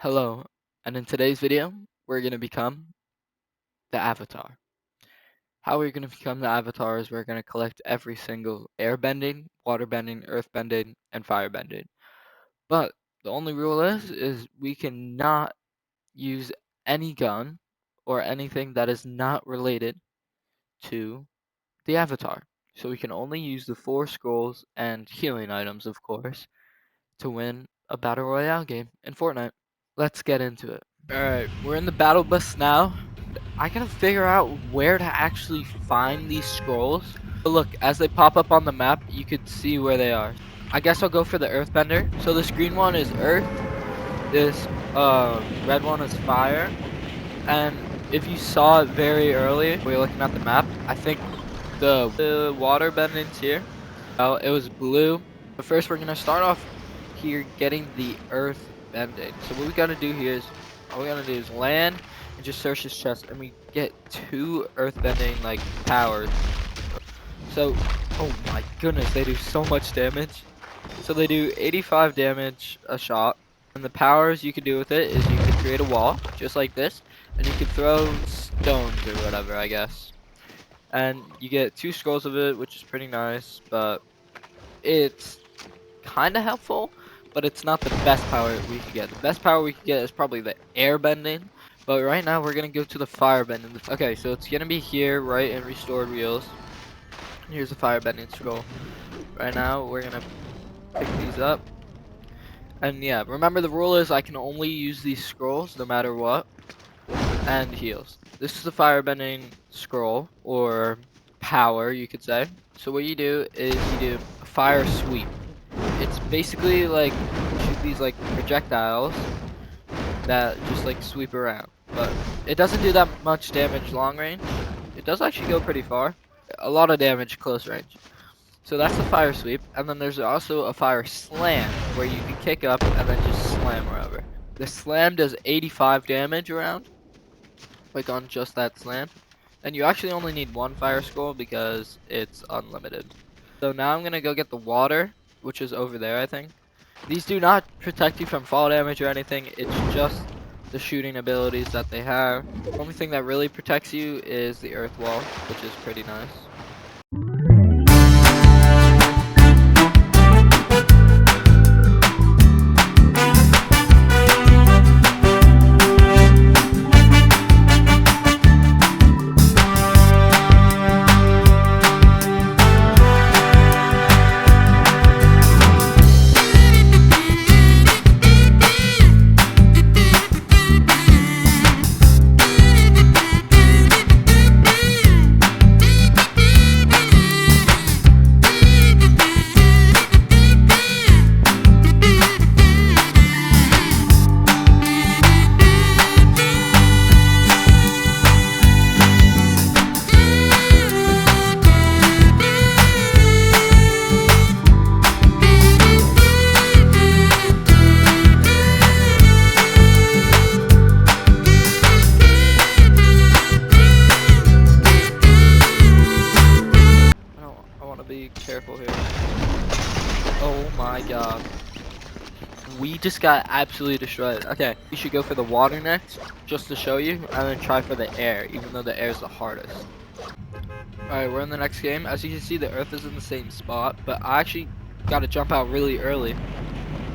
Hello, and in today's video, we're going to become the Avatar. How we're going to become the Avatar is we're going to collect every single airbending, waterbending, earthbending, and firebending. But the only rule is we cannot use any gun or anything that is not related to the Avatar. So we can only use the 4 scrolls and healing items, of course, to win a Battle Royale game in Fortnite. Let's get into it. Alright, we're in the battle bus now. I gotta figure out where to actually find these scrolls. But look, as they pop up on the map, you could see where they are. I guess I'll go for the earthbender. So this green one is earth, this red one is fire. And if you saw it very early, we were looking at the map, I think the water bending's here. Oh, it was blue. But first we're gonna start off here getting the earth bending. So what we gotta do here is all we gotta do is land and just search this chest, and we get 2 earth bending like powers. So oh my goodness, they do so much damage. So they do 85 damage a shot. And the powers you can do with it is you can create a wall just like this, and you can throw stones or whatever, I guess. And you get 2 scrolls of it, which is pretty nice, but it's kind of helpful, but it's not the best power we could get. The best power we could get is probably the air bending, but right now we're gonna go to the fire bending. Okay, so it's gonna be here, right, in restored wheels. Here's the fire bending scroll. Right now we're gonna pick these up, and yeah, remember the rule is I can only use these scrolls no matter what, and heals. This is the fire bending scroll, or power you could say. So what you do is you do a fire sweep. It's basically like shoot these like projectiles that just like sweep around, but it doesn't do that much damage long range. It does actually go pretty far, a lot of damage close range. So that's the fire sweep, and then there's also a fire slam where you can kick up and then just slam wherever. The slam does 85 damage around, like on just that slam, and you actually only need 1 fire scroll because it's unlimited. So now I'm gonna go get the water, which is over there, I think. These do not protect you from fall damage or anything, it's just the shooting abilities that they have. The only thing that really protects you is the earth wall, which is pretty nice. I want to be careful here. Oh my god. We just got absolutely destroyed. Okay, we should go for the water next, just to show you, and then try for the air, even though the air is the hardest. Alright, we're in the next game. As you can see, the earth is in the same spot, but I actually got to jump out really early.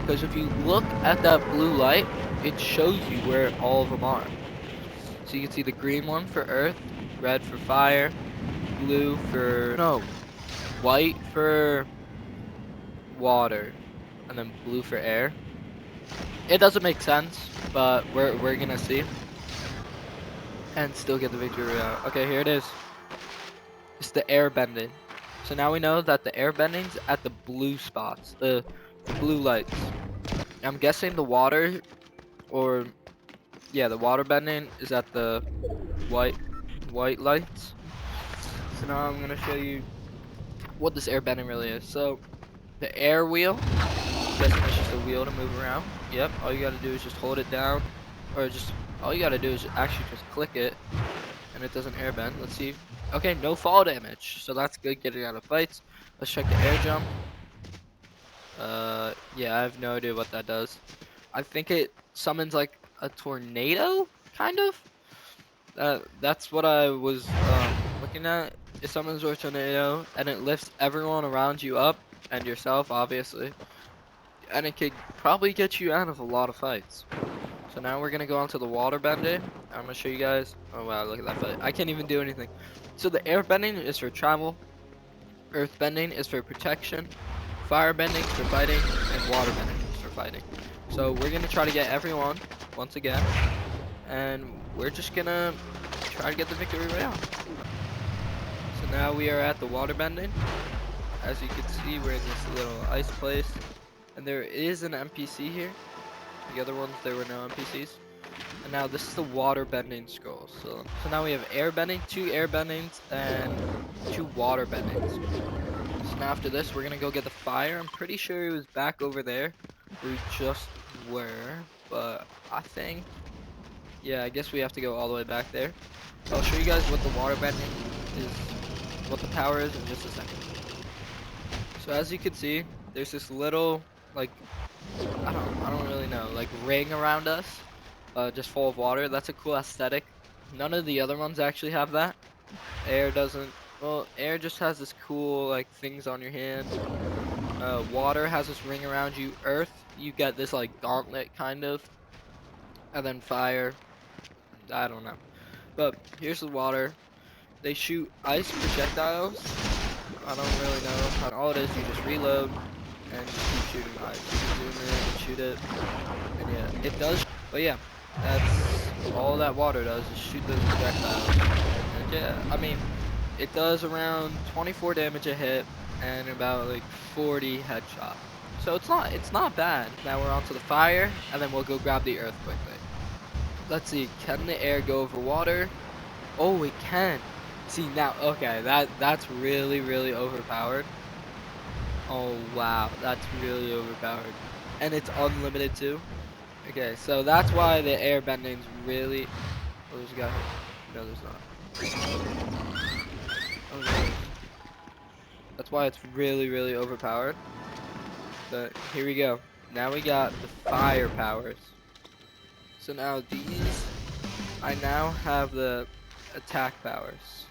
Because if you look at that blue light, it shows you where all of them are. So you can see the green one for earth, red for fire, blue for... no, white for water, and then blue for air. It doesn't make sense, but we're gonna see, and still get the victory out. Okay, here it is. It's the air bending. So now we know that the air bending's at the blue spots, the blue lights. I'm guessing the water, or yeah, the water bending is at the white lights. So now I'm gonna show you what this air bending really is. So the air wheel, I'm guessing it's just a wheel to move around. Yep, all you gotta do is just hold it down, or just all you gotta do is actually just click it, and it doesn't air bend. Let's see. Okay, no fall damage, so that's good getting out of fights. Let's check the air jump. Yeah, I have no idea what that does. I think it summons like a tornado, kind of. That's what I was looking at. It summons a tornado and it lifts everyone around you up and yourself, obviously. And it could probably get you out of a lot of fights. So now we're gonna go on to the water bending. I'm gonna show you guys. Oh wow, look at that fight. I can't even do anything. So the air bending is for travel. Earth bending is for protection. Fire bending is for fighting, and water bending is for fighting. So we're gonna try to get everyone once again, and we're just gonna try to get the victory royale. So now we are at the water bending. As you can see, we're in this little ice place, and there is an NPC here. The other ones, there were no NPCs. And now this is the water bending scroll. So now we have air bending, 2 air bendings, and 2 water bendings. So now after this, we're gonna go get the fire. I'm pretty sure it was back over there. We just were, but I think, yeah, I guess we have to go all the way back there. I'll show you guys what the water bending is, what the power is in just a second. So as you can see, there's this little, like, I don't really know, like ring around us, just full of water. That's a cool aesthetic. None of the other ones actually have that. Air doesn't. Well, air just has this cool like things on your hand. Water has this ring around you. Earth, you get this like gauntlet kind of, and then fire. I don't know. But here's the water. They shoot ice projectiles. I don't really know. And all it is, you just reload and just keep shooting ice. You can zoom in and shoot it. And yeah, it does. But yeah, that's all that water does is shoot those projectiles. And yeah, I mean, it does around 24 damage a hit and about like 40 headshot. So it's not bad. Now we're on to the fire, and then we'll go grab the earth quickly. Let's see, can the air go over water? Oh, it can. See now, okay, that's really overpowered. Oh wow, that's really overpowered, and it's unlimited too. Okay, so that's why the air bending's really. Oh, there's a guy here. No, there's not. Oh, no. That's why it's really overpowered. But here we go. Now we got the fire powers. So now these, I now have the attack powers.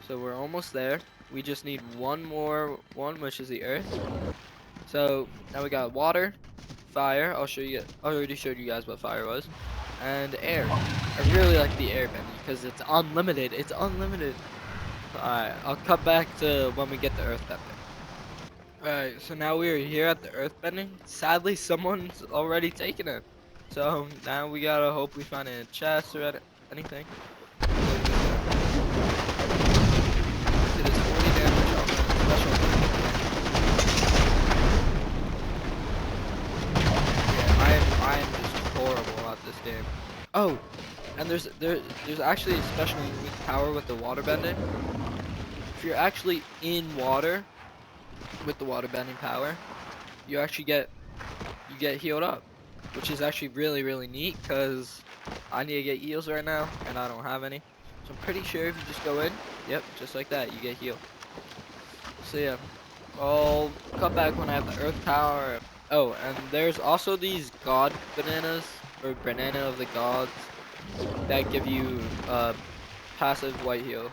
So we're almost there. We just need one more one, which is the earth. So now we got water, fire. I'll show you. I already showed you guys what fire was, and air. I really like the air bending because it's unlimited. It's unlimited. Alright, I'll cut back to when we get the earth bending. Alright, so now we are here at the earth bending. Sadly, someone's already taken it. So now we gotta hope we find a chest or anything. It is 40 damage on the special attack. Yeah, I am just horrible at this game. Oh, and there's actually a special unique power with the water bending. If you're actually in water with the water bending power, you actually get healed up, which is actually really neat because I need to get heals right now and I don't have any. So I'm pretty sure if you just go in, yep, just like that, you get healed. So yeah, I'll cut back when I have the earth power. Oh, and there's also these god bananas, or banana of the gods, that give you passive white heal.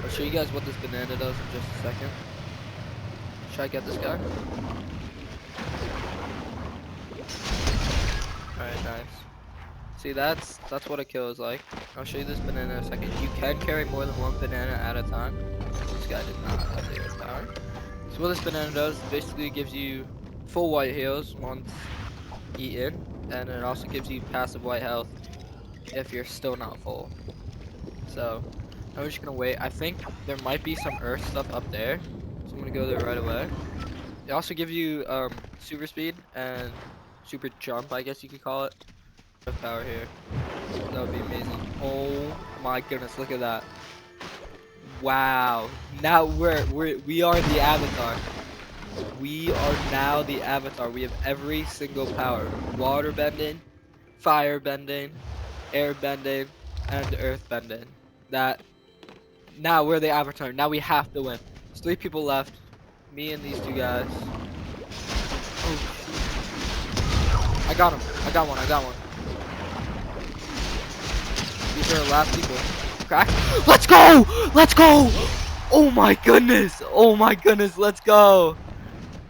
I'll show you guys what this banana does in just a second. Should I get this guy? Alright, nice. See, that's what a kill is like. I'll show you this banana in a second. You can carry more than one banana at a time. This guy did not have the earth power. So what this banana does basically gives you full white heals once eaten, and it also gives you passive white health if you're still not full. So I'm just gonna wait. I think there might be some earth stuff up there, so I'm gonna go there right away. It also gives you super speed and super jump, I guess you could call it. Earth power here. That would be amazing. Oh my goodness, look at that. Wow. Now we are the avatar. We are now the avatar. We have every single power. Water bending, fire bending, air bending, and earth bending. Now we're the avatar. Now we have to win. There's 3 people left. Me and these 2 guys. Oh, I got him. I got one. I got one. These are the last people. Crack. Let's go! Let's go! Oh my goodness! Oh my goodness! Let's go!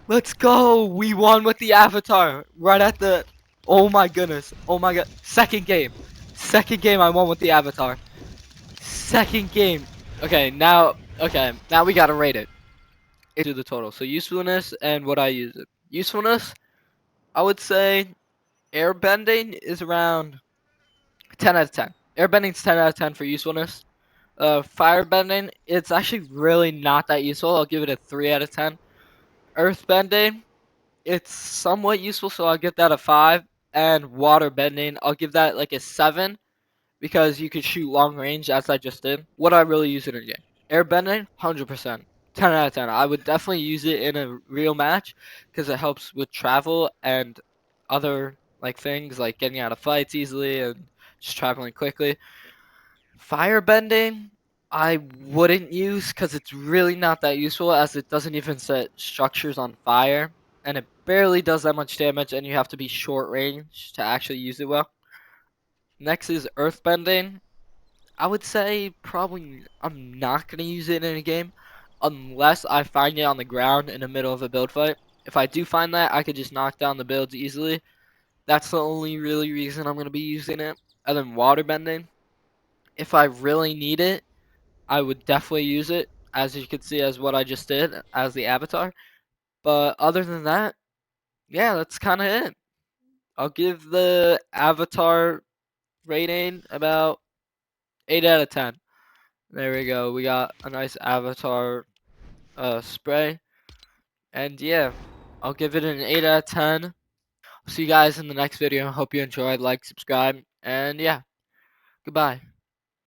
Let's go! We won with the avatar right at the. Oh my goodness! Oh my god! Second game. Second game I won with the avatar. Second game. Okay, now. Okay, now we gotta rate it. Do the total. So usefulness and what I use it. Usefulness, I would say airbending is around 10 out of 10. Airbending's 10 out of 10 for usefulness. Firebending, it's actually really not that useful. I'll give it a 3 out of 10. Earthbending, it's somewhat useful, so I'll give that a 5. And waterbending, I'll give that like a 7 because you can shoot long range as I just did. What I really use it in a game. Airbending, 100%. 10 out of 10. I would definitely use it in a real match because it helps with travel and other like things like getting out of fights easily and just traveling quickly. Firebending, I wouldn't use because it's really not that useful as it doesn't even set structures on fire and it barely does that much damage and you have to be short range to actually use it well. Next is earthbending. I would say probably I'm not going to use it in a game unless I find it on the ground in the middle of a build fight. If I do find that, I could just knock down the builds easily. That's the only really reason I'm going to be using it. And then waterbending. If I really need it, I would definitely use it, as you can see as what I just did as the avatar. But other than that, yeah, that's kind of it. I'll give the avatar rating about 8 out of 10. There we go. We got a nice avatar spray. And yeah, I'll give it an 8 out of 10. See you guys in the next video. Hope you enjoyed. Like, subscribe, and yeah, goodbye.